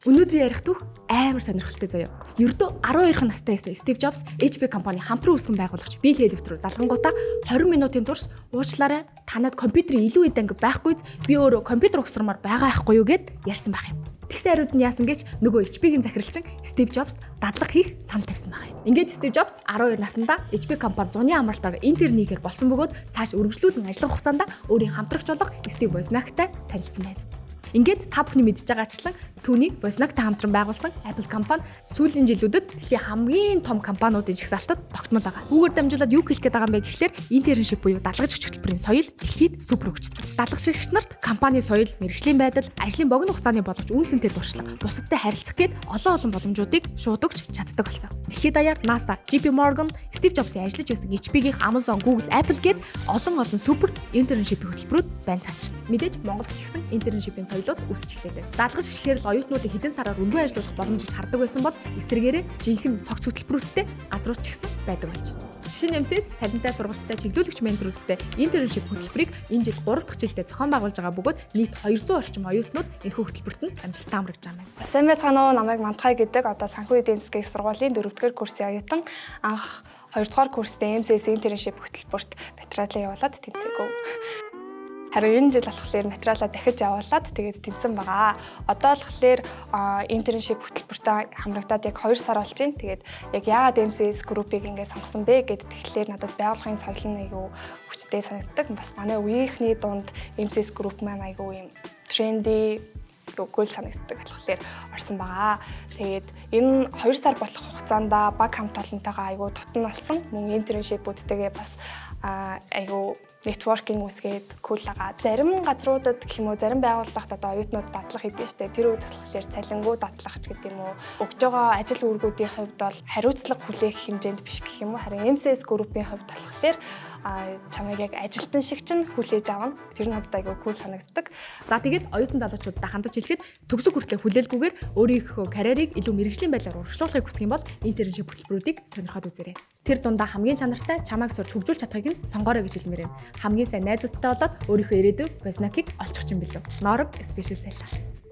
Өнөөдөр ярих түүх амар сонирхолтой заяа. Ердөө 12 настай Стив Джобс HP компани хамтран үүсгэн байгуулагч Билл Гейтс рүү залгангуудаа 20 минутын турш уучлаарай танад компьютерийн илүү эд анги байхгүйз би өөрөө компьютер угсармаар байгаа байхгүй юу гэд ярьсан байх юм. Тэгсэн хариуд нь яасан гэж нөгөө HP-ийн захиралчин Стив Джобс дадлага хийх санал тавьсан байх юм. Ингээд Стив Джобс 12 наснда HP компани зуны амралтаар интернийгээр болсон бөгөөд цааш үргэлжлүүлэн ажиллах хугацаанд өөрийн хамтрагч болох Стив Вознактай танилцсан байна. Ингээд та бүхний мэдж байгаачлан түүний Вознактай хамтран байгуулсан Apple компани сүүлийн жилүүдэд дэлхийн хамгийн том компаниудын жагсаалтад тогтмол байгаа. Үүгээр дамжуулаад юу хэлэх гээд байгаа юм бэ гэхлээр интерншип буюу дадлагч хөтөлбөрийн соёл дэлхийд супер хөгжсөн. Дадлагч нарт компани соёл, мэргэжлийн байдал, ажлын богино хугацааны боловч үн цэнтэй туршлага, бусадтай харилцах гээд олон боломжуудыг шуудагч чаддаг болсон. Дэлхийд даяар NASA, JP Morgan, Стив Джобсын ажиллаж байсан HP-ийн Amazon, Google, Apple гээд олон супер интерншип хөтөлбөрүүд байна цааш. Мэдээж Монголд ч гэсэн интерншипийн соёлууд үсэж эхлэв. Дадлагч гэхээр л оюутнуудыг хэдэн сараар өргөн ажиллуулах боломж гэж хардаг байсан бол эсрэгээрээ жинхэнэ цогц хөтөлбөрүүдтэй газрууд ч гэсэн байдаг болж. Жишээ нь MCS цалинтай сургалттай чиглүүлэгч менторуудтай интерншип хөтөлбөрийг энэ жил 3 дахь жилдээ зохион байгуулж байгаа бөгөөд нийт 200 орчим оюутнууд энэхүү хөтөлбөрт нь амжилттай амрагч байгаа юм байна. Сайн байцгаана уу, намайг Мантхай гэдэг одоо санхүү эдийн засгийн сургуулийн 4-р курсын оюутан анх 2-р курстэй MCS интерншип хөтөлбөрт материалаа явуулаад тэнцээгөө. Харин энэ жил болохоор материалаа дахиж явуулаад тэгээд тэнцэн байгаа. Одоо болохоор интерншип хөтөлбөртөө хамрагдаад яг 2 сар болж байна. Тэгээд яг яагаад MCS группийг ингээд сонгосон бэ гэдэг тэгэхээр надад байгууллагын соёл нь айгүй хүчтэй санагддаг. Бас манай үеийнхний дунд MCS групп маань айгүй юм тренди гол санагддаг болохоор орсон байгаа. Тэгээд энэ 2 сар болох хугацаанд баг хамт олонтойгоо айгүй тутан алсан. Мөн интерншипүүдтэйгээ бас айгүй нэтворкинг үсгээд кул байгаа. Зарим газруудад гэх юм уу, зарим байгууллагт одоо оюутнууд дадлага хийдэг штэ. Тэр үед болохоор цалингуу дадлагч гэдэг юм уу. Өгж байгаа ажил үүргүүдийн хувьд бол хариуцлага хүлээх хэмжээнд биш гэх юм уу. Харин MCS группийн хувьд болохоор чамайг яг ажилтан шиг чинь хүлээж авна. Тэр надад айгүй кул санагддаг. За тэгээд оюутан залуучуудаа хандаж хэлэхэд төгсөх хүртлээр хүлээлгүйгээр өөрийнхөө карьерийг илүү мэргэжлийн байдлаар урагшлуулахыг хүсэх юм бол интерншип хөтөлбөрүүдийг сонирхоод үзээрэй. Тэр дундаа хамгийн чанартай чамайг сурч хөгжүүлж чадахыг нь сонгоорой гэж хэлмээр байна. Хамгийн сайн найзуудтай болоод өөрийнхөө ирээдүйг Вознакийг олчих чинь билүү. Норог спешиал сайла.